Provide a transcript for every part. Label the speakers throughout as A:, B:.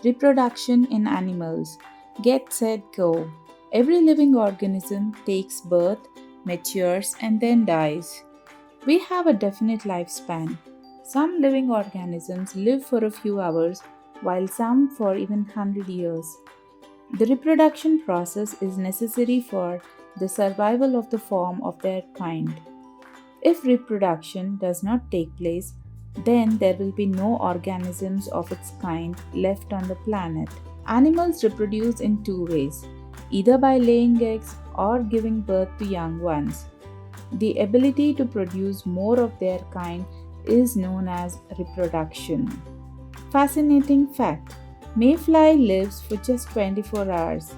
A: Reproduction in animals. Get, set, go. Every living organism takes birth, matures, and then dies. We have a definite lifespan. Some living organisms live for a few hours, while some for even 100 years. The reproduction process is necessary for the survival of the form of their kind. If reproduction does not take place, then there will be no organisms of its kind left on the planet. Animals reproduce in two ways, either by laying eggs or giving birth to young ones. The ability to produce more of their kind is known as reproduction. Fascinating fact: Mayfly lives for just 24 hours.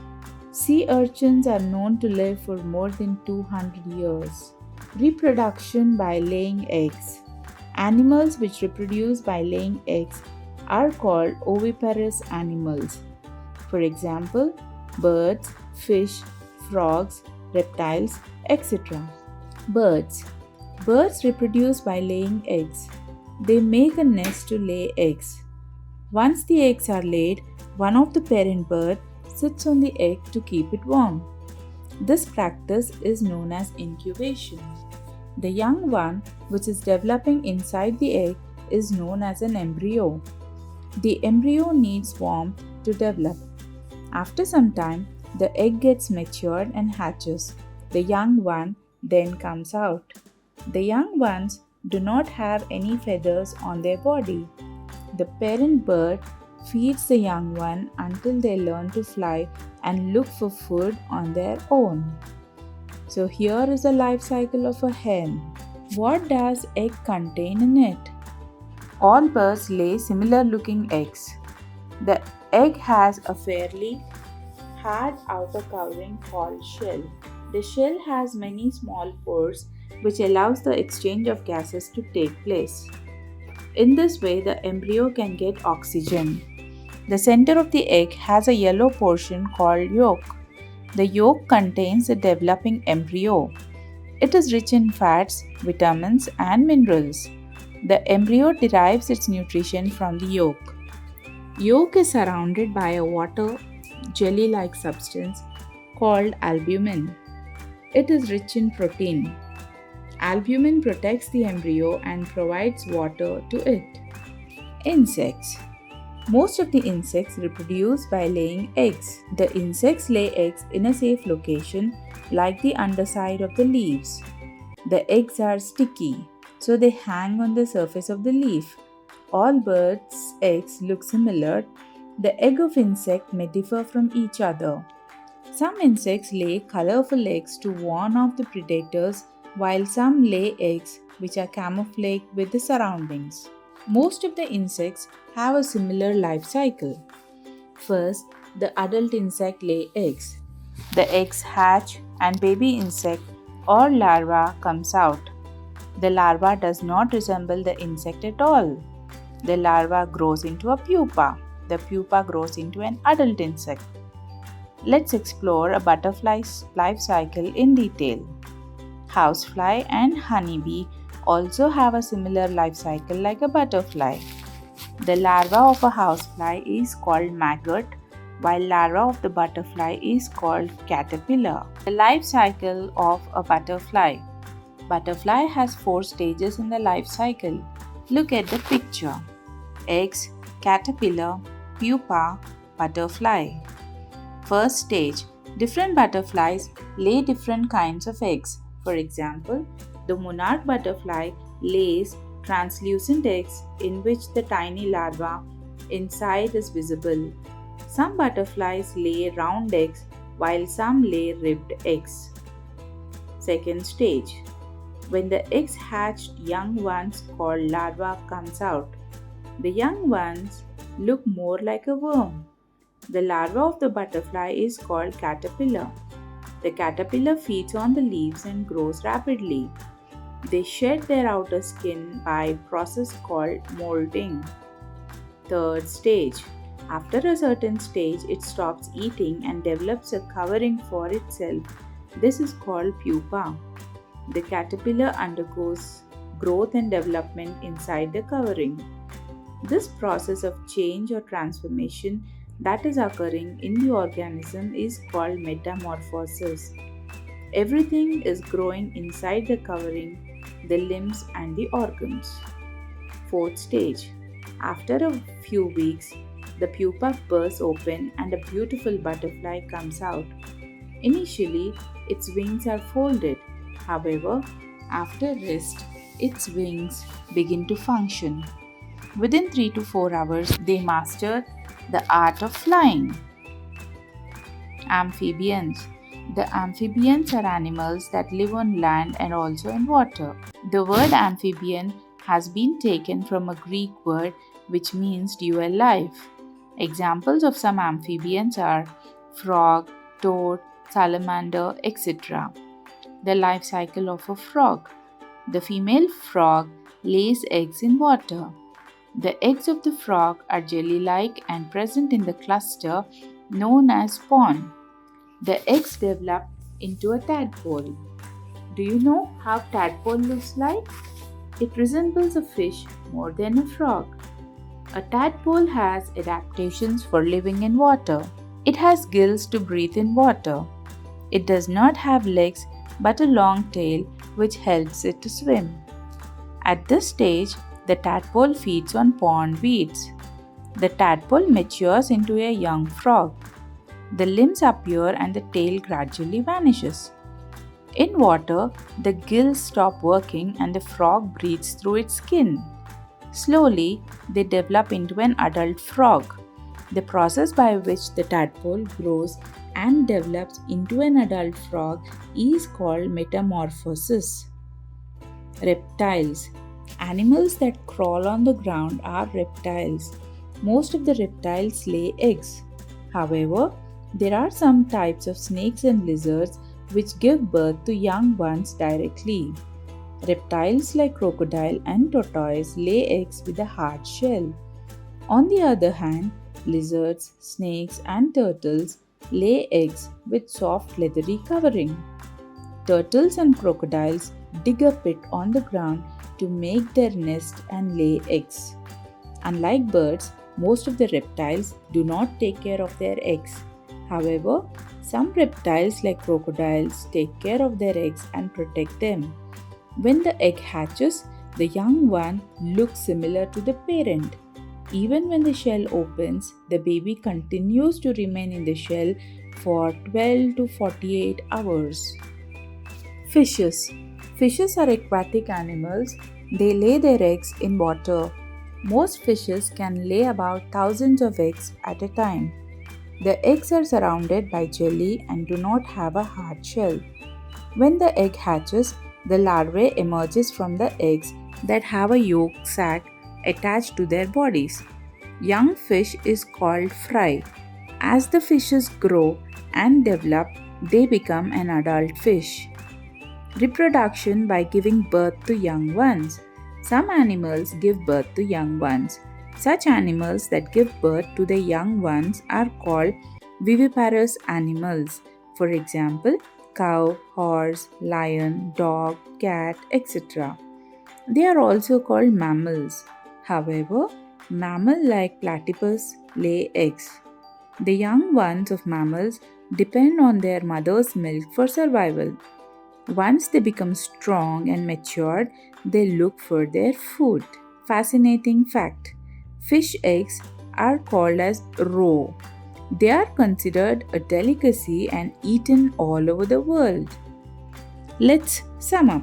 A: Sea urchins are known to live for more than 200 years. Reproduction by laying eggs. Animals which reproduce by laying eggs are called oviparous animals. For example, birds, fish, frogs, reptiles, etc. Birds. Birds reproduce by laying eggs. They make a nest to lay eggs. Once the eggs are laid, one of the parent bird sits on the egg to keep it warm. This practice is known as incubation. The young one, which is developing inside the egg, is known as an embryo. The embryo needs warmth to develop. After some time, the egg gets matured and hatches. The young one then comes out. The young ones do not have any feathers on their body. The parent bird feeds the young one until they learn to fly and look for food on their own. So here is the life cycle of a hen. What does egg contain in it? All birds lay similar looking eggs. The egg has a fairly hard outer covering called shell. The shell has many small pores which allows the exchange of gases to take place. In this way, the embryo can get oxygen. The center of the egg has a yellow portion called yolk. The yolk contains the developing embryo. It is rich in fats, vitamins, and minerals. The embryo derives its nutrition from the yolk. Yolk is surrounded by a water jelly-like substance called albumin. It is rich in protein. Albumin protects the embryo and provides water to it. Insects. Most of the insects reproduce by laying eggs. The insects lay eggs in a safe location like the underside of the leaves. The eggs are sticky, so they hang on the surface of the leaf. All birds' eggs look similar. The egg of insect may differ from each other. Some insects lay colorful eggs to warn off the predators, while some lay eggs which are camouflaged with the surroundings. Most of the insects have a similar life cycle. First, the adult insect lay eggs. The eggs hatch and baby insect or larva comes out. The larva does not resemble the insect at all. The larva grows into a pupa. The pupa grows into an adult insect. Let's explore a butterfly's life cycle in detail. Housefly and honeybee also have a similar life cycle like a butterfly. The larva of a housefly is called maggot, while larva of the butterfly is called caterpillar. The life cycle of a butterfly. Butterfly has 4 stages in the life cycle. Look at the picture. Eggs, caterpillar, pupa, butterfly. First stage. Different butterflies lay different kinds of eggs. For example, the monarch butterfly lays translucent eggs in which the tiny larva inside is visible. Some butterflies lay round eggs while some lay ribbed eggs. Second stage. When the eggs hatched, young ones called larva comes out. The young ones look more like a worm. The larva of the butterfly is called caterpillar. The caterpillar feeds on the leaves and grows rapidly. They shed their outer skin by a process called molting. Third stage. After a certain stage, it stops eating and develops a covering for itself. This is called pupa. The caterpillar undergoes growth and development inside the covering. This process of change or transformation that is occurring in the organism is called metamorphosis. Everything is growing inside the covering, the limbs, and the organs. Fourth stage. After a few weeks, the pupa bursts open and a beautiful butterfly comes out. Initially, its wings are folded. However, after rest, its wings begin to function. Within 3 to 4 hours, they master the art of flying. Amphibians. The amphibians are animals that live on land and also in water. The word amphibian has been taken from a Greek word which means dual life. Examples of some amphibians are frog, toad, salamander, etc. The life cycle of a frog. The female frog lays eggs in water. The eggs of the frog are jelly like and present in the cluster known as spawn. The eggs develop into a tadpole. Do you know how tadpole looks like? It resembles a fish more than a frog. A tadpole has adaptations for living in water. It has gills to breathe in water. It does not have legs but a long tail which helps it to swim. At this stage, the tadpole feeds on pond weeds. The tadpole matures into a young frog. The limbs appear and the tail gradually vanishes. In water, the gills stop working and the frog breathes through its skin. Slowly, they develop into an adult frog. The process by which the tadpole grows and develops into an adult frog is called metamorphosis. Reptiles. Animals that crawl on the ground are reptiles. Most of the reptiles lay eggs. However, there are some types of snakes and lizards which give birth to young ones directly. Reptiles like crocodile and tortoise lay eggs with a hard shell. On the other hand, lizards, snakes, and turtles lay eggs with soft leathery covering. Turtles and crocodiles dig a pit on the ground to make their nest and lay eggs. Unlike birds, most of the reptiles do not take care of their eggs. However, some reptiles like crocodiles take care of their eggs and protect them. When the egg hatches, the young one looks similar to the parent. Even when the shell opens, the baby continues to remain in the shell for 12 to 48 hours. Fishes. Fishes are aquatic animals. They lay their eggs in water. Most fishes can lay about thousands of eggs at a time. The eggs are surrounded by jelly and do not have a hard shell. When the egg hatches, the larvae emerges from the eggs that have a yolk sac attached to their bodies. Young fish is called fry. As the fishes grow and develop, they become an adult fish. Reproduction by giving birth to young ones. Some animals give birth to young ones. Such animals that give birth to the young ones are called viviparous animals. For example, cow, horse, lion, dog, cat, etc. They are also called mammals. However, mammals like platypus lay eggs. The young ones of mammals depend on their mother's milk for survival. Once they become strong and matured, they look for their food. Fascinating fact. Fish eggs are called as raw. They are considered a delicacy and eaten all over the world. Let's sum up.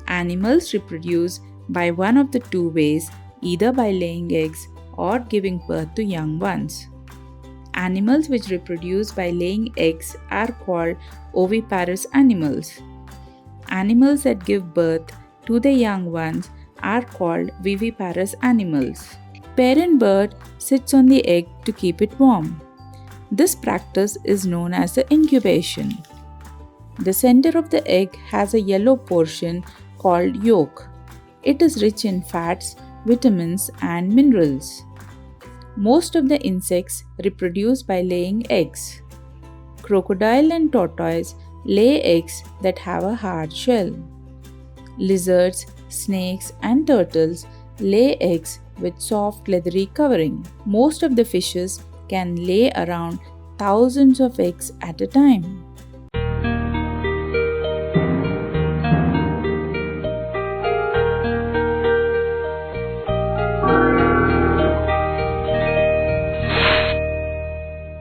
A: Animals reproduce by one of the two ways, either by laying eggs or giving birth to young ones. Animals which reproduce by laying eggs are called oviparous animals. Animals that give birth to the young ones are called viviparous animals. Parent bird sits on the egg to keep it warm. This practice is known as the incubation. The center of the egg has a yellow portion called yolk. It is rich in fats, vitamins, and minerals. Most of the insects reproduce by laying eggs. Crocodile and tortoise lay eggs that have a hard shell. Lizards, snakes, and turtles lay eggs with soft leathery covering. Most of the fishes can lay around thousands of eggs at a time.